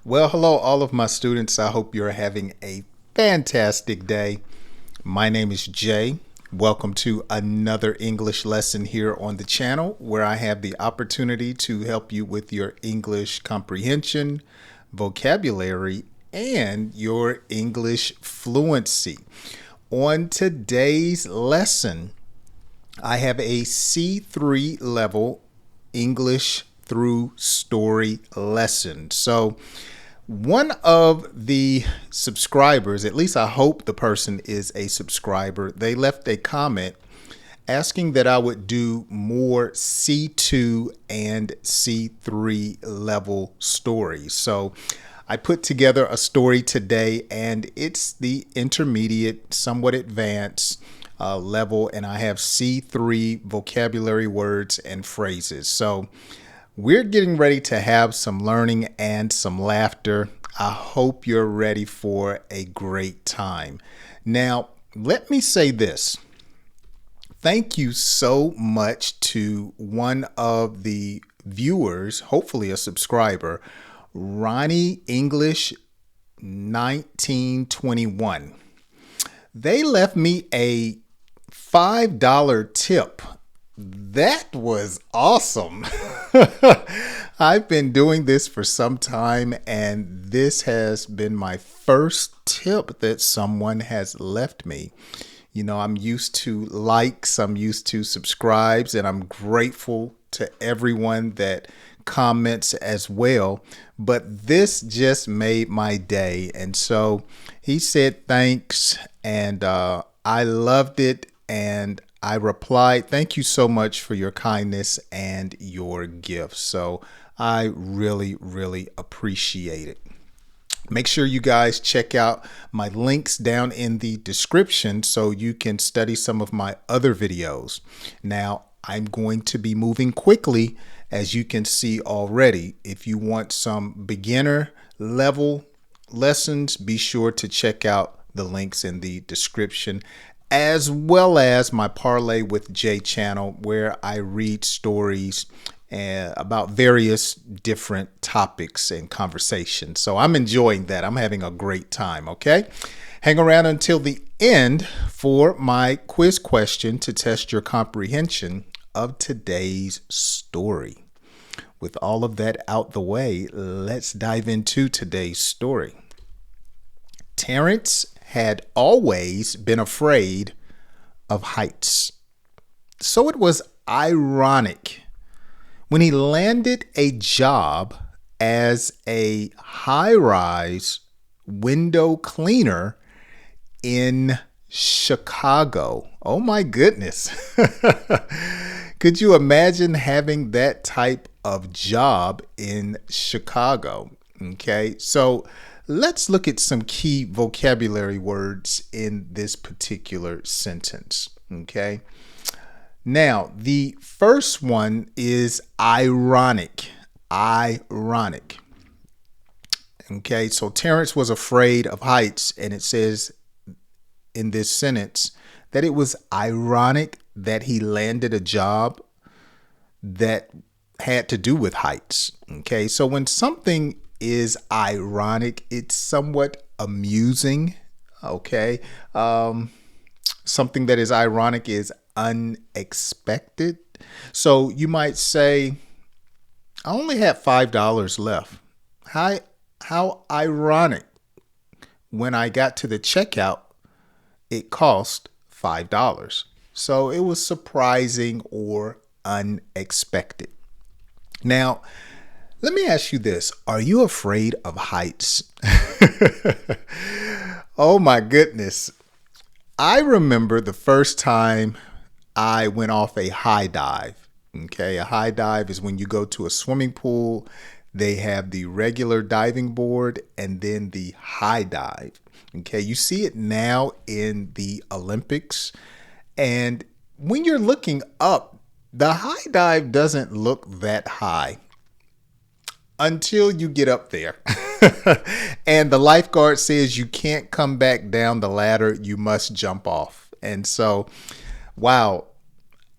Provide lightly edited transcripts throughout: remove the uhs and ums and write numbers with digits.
Well, hello, all of my students. I hope you're having a fantastic day. My name is Jay. Welcome to another English lesson here on the channel where I have the opportunity to help you with your English comprehension, vocabulary, and your English fluency. On today's lesson, I have a C-3 level English through story lesson. So one of the subscribers, at least I hope the person is a subscriber, they left a comment asking that I would do more C2 and C3 level stories. So I put together a story today, and it's the intermediate, somewhat advanced level, and I have C3 vocabulary words and phrases. So we're getting ready to have some learning and some laughter. I hope you're ready for a great time. Now, let me say this. Thank you so much to one of the viewers, hopefully a subscriber, Ronnie English 1921. They left me a $5 tip. That was awesome. I've been doing this for some time, and this has been my first tip that someone has left me. You know, I'm used to likes, I'm used to subscribes, and I'm grateful to everyone that comments as well. But this just made my day. And so he said thanks, and I loved it. And I replied, thank you so much for your kindness and your gifts. So I really, really appreciate it. Make sure you guys check out my links down in the description so you can study some of my other videos. Now, I'm going to be moving quickly, as you can see already. If you want some beginner level lessons, be sure to check out the links in the description, as well as my Parlay with Jay channel, where I read stories about various different topics and conversations. So I'm enjoying that. I'm having a great time, okay? Hang around until the end for my quiz question to test your comprehension of today's story. With all of that out the way, let's dive into today's story. Terrence had always been afraid of heights. So it was ironic when he landed a job as a high-rise window cleaner in Chicago. Oh my goodness. Could you imagine having that type of job in Chicago? Okay, so let's look at some key vocabulary words in this particular sentence. Okay. Now, the first one is ironic. Ironic. Okay, so Terrence was afraid of heights, and it says in this sentence that it was ironic that he landed a job that had to do with heights. Okay, so when something is ironic, it's somewhat amusing. Okay, something that is ironic is unexpected. So you might say, I only had $5 left. How ironic. When I got to the checkout, it cost $5. So it was surprising or unexpected. Now, let me ask you this. Are you afraid of heights? Oh my goodness. I remember the first time I went off a high dive. Okay, a high dive is when you go to a swimming pool. They have the regular diving board and then the high dive. Okay, you see it now in the Olympics. And when you're looking up, the high dive doesn't look that high until you get up there. And the lifeguard says you can't come back down the ladder, you must jump off. And so, wow,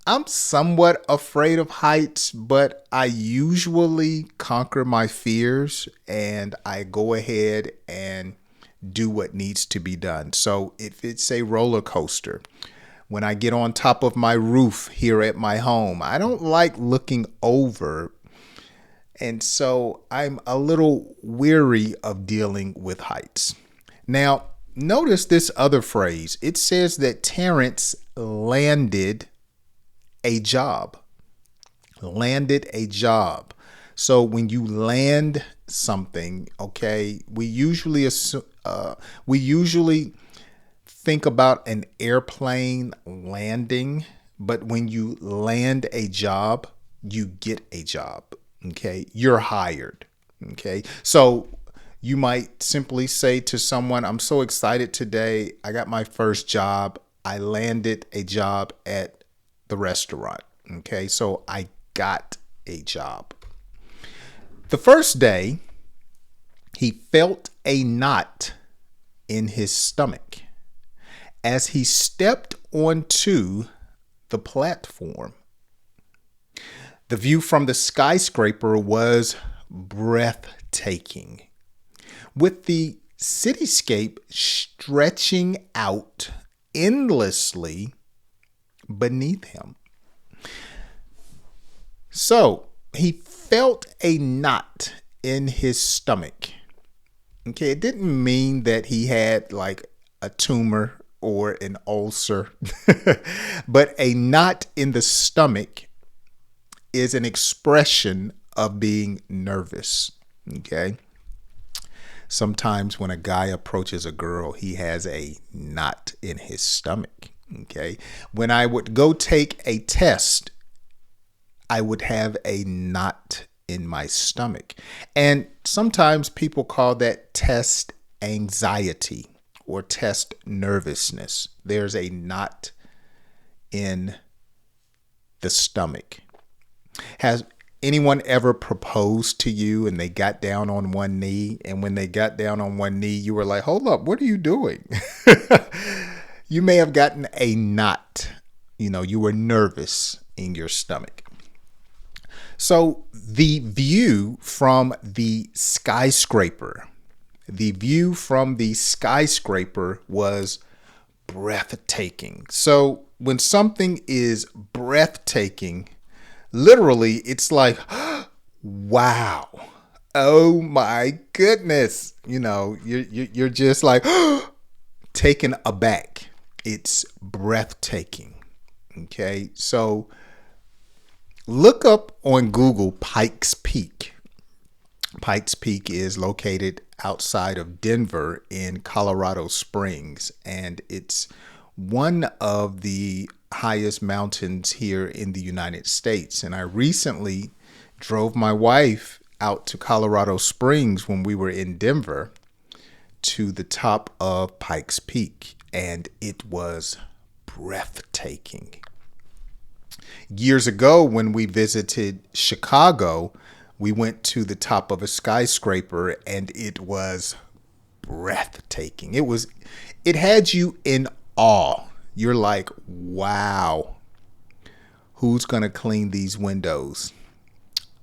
I'm somewhat afraid of heights, but I usually conquer my fears and I go ahead and do what needs to be done. So if it's a roller coaster, when I get on top of my roof here at my home, I don't like looking over. And so I'm a little weary of dealing with heights. Now, notice this other phrase. It says that Terrence landed a job. Landed a job. So when you land something, okay, we usually think about an airplane landing, but when you land a job, you get a job. Okay, you're hired. Okay, so you might simply say to someone, I'm so excited today. I got my first job. I landed a job at the restaurant. Okay, so I got a job. The first day, he felt a knot in his stomach as he stepped onto the platform. The view from the skyscraper was breathtaking, with the cityscape stretching out endlessly beneath him. So he felt a knot in his stomach. Okay, it didn't mean that he had like a tumor or an ulcer, but a knot in the stomach is an expression of being nervous. Okay. Sometimes when a guy approaches a girl, he has a knot in his stomach. Okay. When I would go take a test, I would have a knot in my stomach. And sometimes people call that test anxiety or test nervousness. There's a knot in the stomach. Has anyone ever proposed to you and they got down on one knee? And when they got down on one knee, you were like, hold up, what are you doing? You may have gotten a knot. You were nervous in your stomach. So the view from the skyscraper was breathtaking. So when something is breathtaking, literally, it's like, wow, oh my goodness. You're just like taken aback. It's breathtaking. Okay, so look up on Google Pikes Peak. Pikes Peak is located outside of Denver in Colorado Springs, and it's one of the highest mountains here in the United States. And I recently drove my wife out to Colorado Springs when we were in Denver to the top of Pikes Peak, and it was breathtaking. Years ago, when we visited Chicago, we went to the top of a skyscraper and it was breathtaking. It had you in awe. You're like, wow, who's going to clean these windows?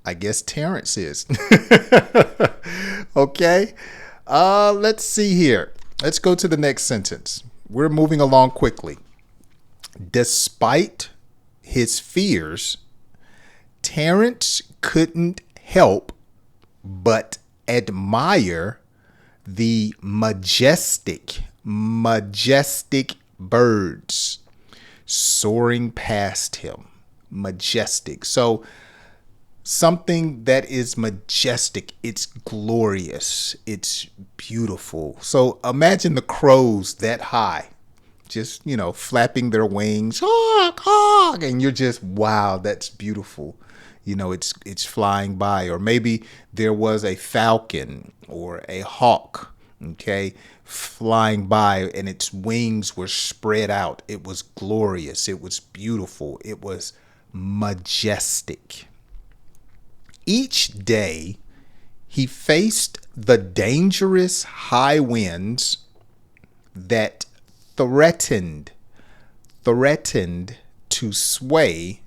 I guess Terrence is. Okay. Let's see here. Let's go to the next sentence. We're moving along quickly. Despite his fears, Terrence couldn't help but admire the majestic birds soaring past him. Majestic. So something that is majestic, it's glorious, it's beautiful. So imagine the crows that high, just, flapping their wings, honk, honk, and you're just, wow, that's beautiful. It's flying by. Or maybe there was a falcon or a hawk, okay, flying by, and its wings were spread out. It was glorious. It was beautiful. It was majestic. Each day, he faced the dangerous high winds that threatened to sway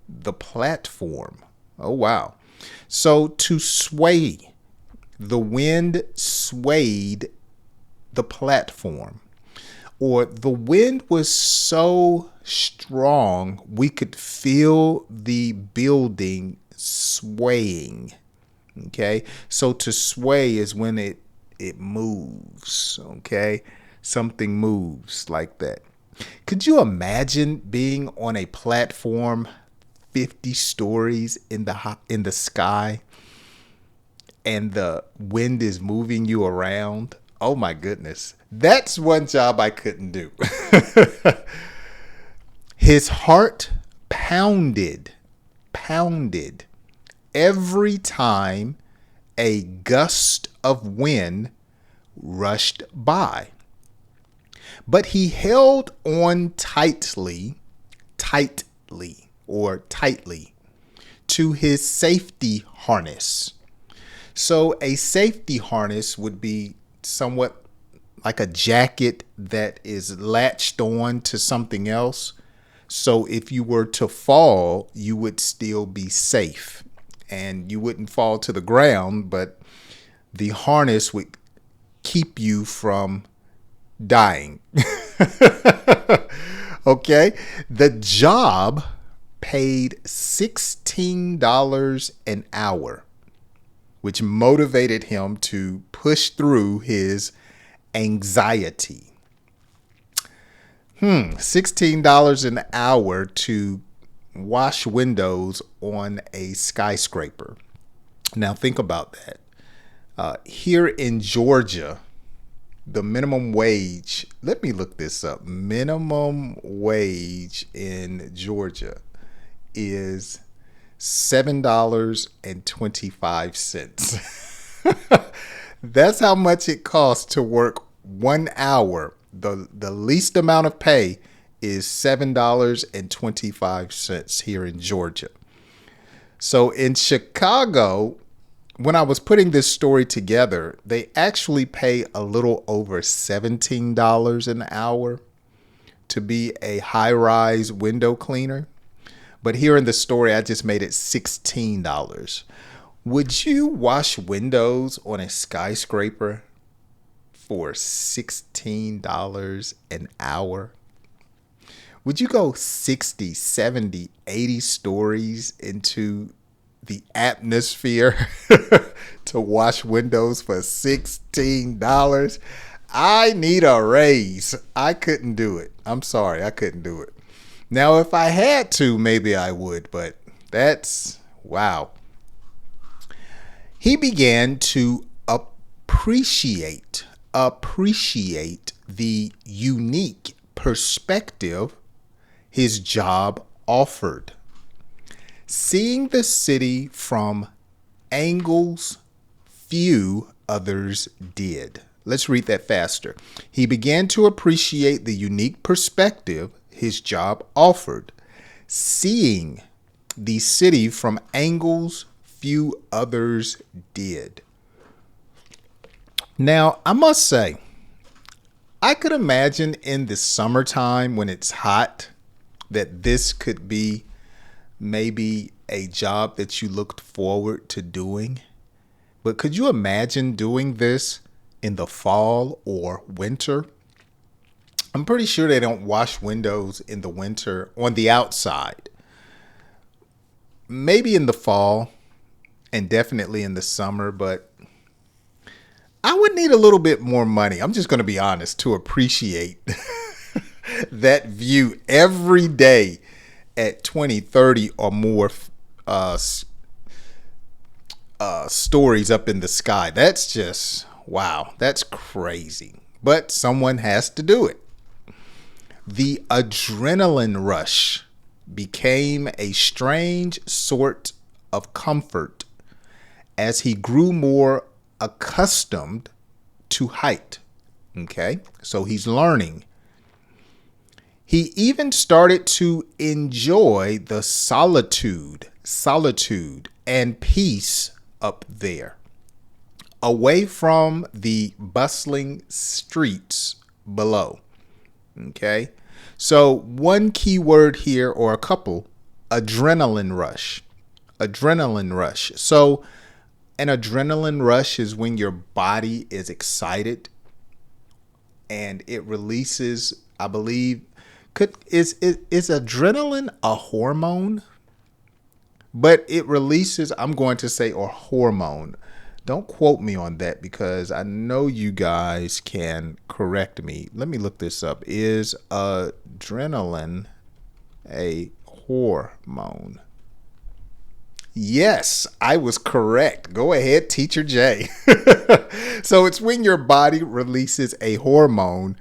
the platform. Oh, wow. So to sway, the wind swayed the platform, or the wind was so strong we could feel the building swaying. Okay, so to sway is when it moves. Okay, something moves like that. Could you imagine being on a platform 50 stories in the sky and the wind is moving you around? Oh my goodness. That's one job I couldn't do. His heart pounded every time a gust of wind rushed by. But he held on tightly to his safety harness. So a safety harness would be somewhat like a jacket that is latched on to something else. So if you were to fall, you would still be safe and you wouldn't fall to the ground, but the harness would keep you from dying. Okay. The job paid $16 an hour, which motivated him to push through his anxiety. $16 an hour to wash windows on a skyscraper. Now think about that. Here in Georgia, the minimum wage, let me look this up. Minimum wage in Georgia is $7.25. That's how much it costs to work 1 hour. The least amount of pay is $7.25 here in Georgia. So in Chicago, when I was putting this story together, they actually pay a little over $17 an hour to be a high-rise window cleaner. But here in the story, I just made it $16. Would you wash windows on a skyscraper for $16 an hour? Would you go 60, 70, 80 stories into the atmosphere to wash windows for $16? I need a raise. I couldn't do it. I'm sorry, I couldn't do it. Now, if I had to, maybe I would, but that's wow. He began to appreciate the unique perspective his job offered. Seeing the city from angles few others did. Let's read that faster. He began to appreciate the unique perspective his job offered, seeing the city from angles few others did. Now, I must say, I could imagine in the summertime when it's hot that this could be maybe a job that you looked forward to doing. But could you imagine doing this in the fall or winter? I'm pretty sure they don't wash windows in the winter on the outside. Maybe in the fall and definitely in the summer, but I would need a little bit more money. I'm just going to be honest, to appreciate that view every day at 20, 30 or more stories up in the sky. That's just, wow, that's crazy. But someone has to do it. The adrenaline rush became a strange sort of comfort as he grew more accustomed to height. Okay, so he's learning. He even started to enjoy the solitude and peace up there, away from the bustling streets below. Okay, So one key word here, or a couple: adrenaline rush. Adrenaline rush. So an adrenaline rush is when your body is excited and it releases, I believe, is adrenaline a hormone? But it releases, I'm going to say, or hormone. Don't quote me on that because I know you guys can correct me. Let me look this up. Is adrenaline a hormone? Yes, I was correct. Go ahead, Teacher J. So it's when your body releases a hormone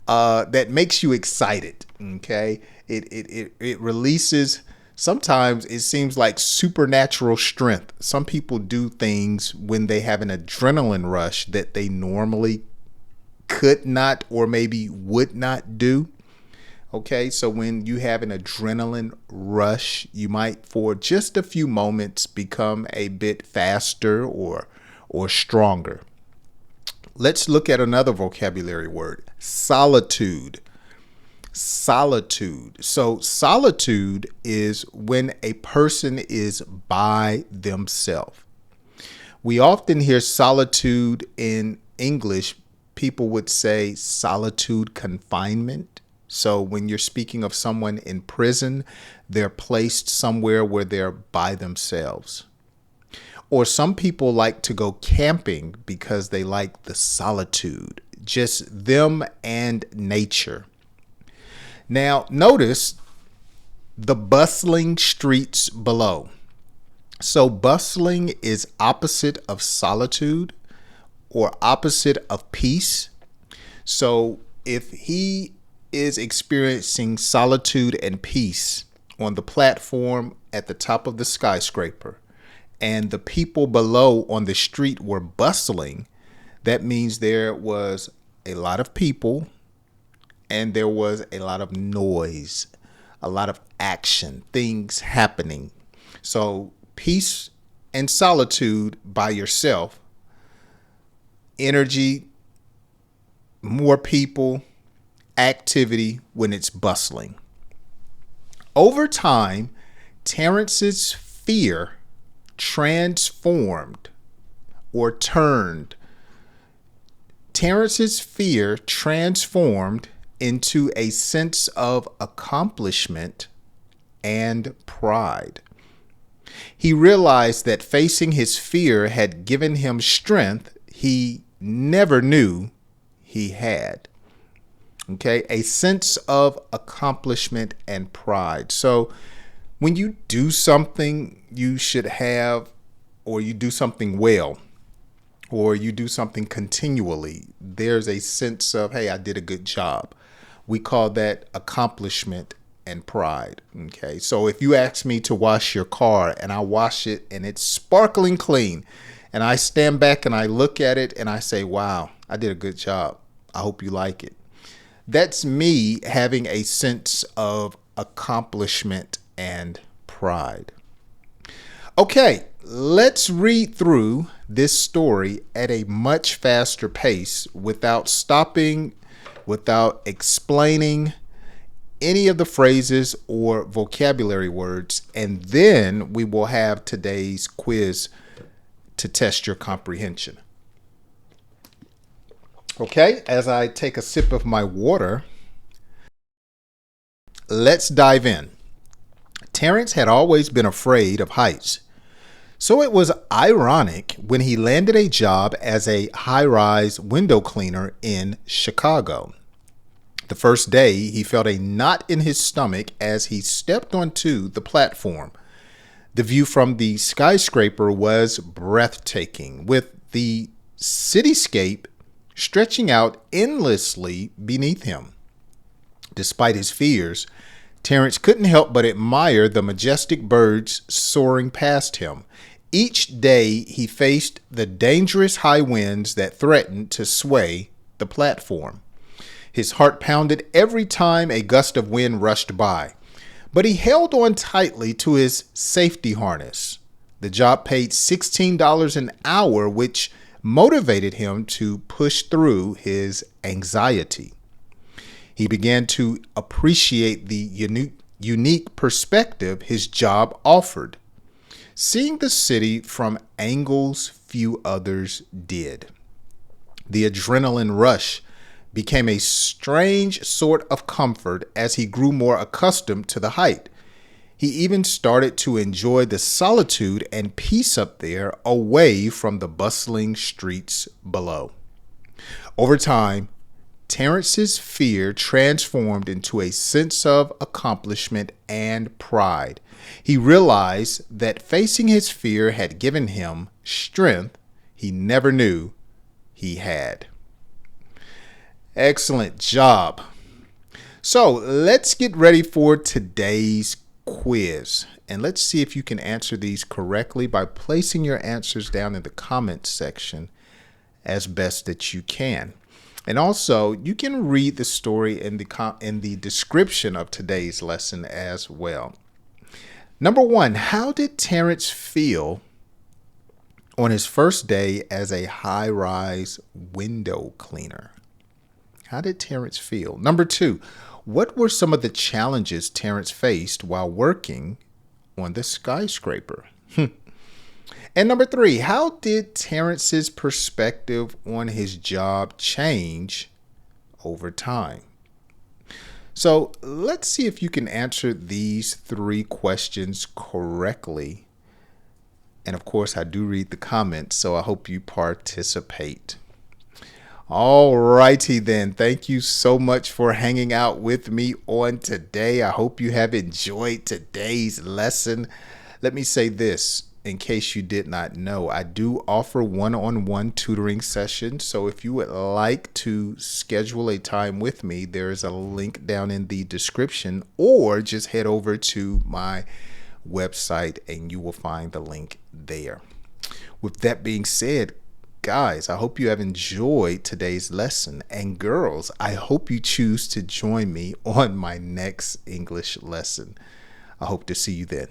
that makes you excited. Okay, it releases. Sometimes it seems like supernatural strength. Some people do things when they have an adrenaline rush that they normally could not or maybe would not do. Okay, so when you have an adrenaline rush, you might for just a few moments become a bit faster or stronger. Let's look at another vocabulary word: solitude. Solitude. So solitude is when a person is by themselves. We often hear solitude in English. People would say solitude confinement. So when you're speaking of someone in prison, they're placed somewhere where they're by themselves. Or some people like to go camping because they like the solitude, just them and nature. Now, notice the bustling streets below. So bustling is opposite of solitude or opposite of peace. So if he is experiencing solitude and peace on the platform at the top of the skyscraper, and the people below on the street were bustling, that means there was a lot of people and there was a lot of noise, a lot of action, things happening. So peace and solitude by yourself, energy, more people, activity when it's bustling. Over time, Terrence's fear transformed or turned. Terrence's fear transformed into a sense of accomplishment and pride. He realized that facing his fear had given him strength he never knew he had. Okay, a sense of accomplishment and pride. So when you do something you should have, or you do something well, or you do something continually, there's a sense of, hey, I did a good job. We call that accomplishment and pride. Okay, so if you ask me to wash your car and I wash it and it's sparkling clean, and I stand back and I look at it and I say, wow, I did a good job. I hope you like it. That's me having a sense of accomplishment and pride. Okay, let's read through this story at a much faster pace without stopping, without explaining any of the phrases or vocabulary words, and then we will have today's quiz to test your comprehension. Okay, as I take a sip of my water, let's dive in. Terrence had always been afraid of heights, so it was ironic when he landed a job as a high-rise window cleaner in Chicago. The first day, he felt a knot in his stomach as he stepped onto the platform. The view from the skyscraper was breathtaking, with the cityscape stretching out endlessly beneath him. Despite his fears, Terrence couldn't help but admire the majestic birds soaring past him. Each day he faced the dangerous high winds that threatened to sway the platform. His heart pounded every time a gust of wind rushed by, but he held on tightly to his safety harness. The job paid $16 an hour, which motivated him to push through his anxiety. He began to appreciate the unique perspective his job offered, seeing the city from angles few others did. The adrenaline rush became a strange sort of comfort as he grew more accustomed to the height. He even started to enjoy the solitude and peace up there away from the bustling streets below. Over time, Terrence's fear transformed into a sense of accomplishment and pride. He realized that facing his fear had given him strength he never knew he had. Excellent job. So let's get ready for today's quiz. And let's see if you can answer these correctly by placing your answers down in the comments section as best that you can. And also, you can read the story in the description of today's lesson as well. Number 1, how did Terrence feel on his first day as a high-rise window cleaner? How did Terrence feel? Number 2, what were some of the challenges Terrence faced while working on the skyscraper? And number 3, how did Terrence's perspective on his job change over time? So let's see if you can answer these 3 questions correctly. And of course, I do read the comments, so I hope you participate. All righty then. Thank you so much for hanging out with me on today. I hope you have enjoyed today's lesson. Let me say this. In case you did not know, I do offer one-on-one tutoring sessions. So if you would like to schedule a time with me, there is a link down in the description, or just head over to my website and you will find the link there. With that being said, guys, I hope you have enjoyed today's lesson. And girls, I hope you choose to join me on my next English lesson. I hope to see you then.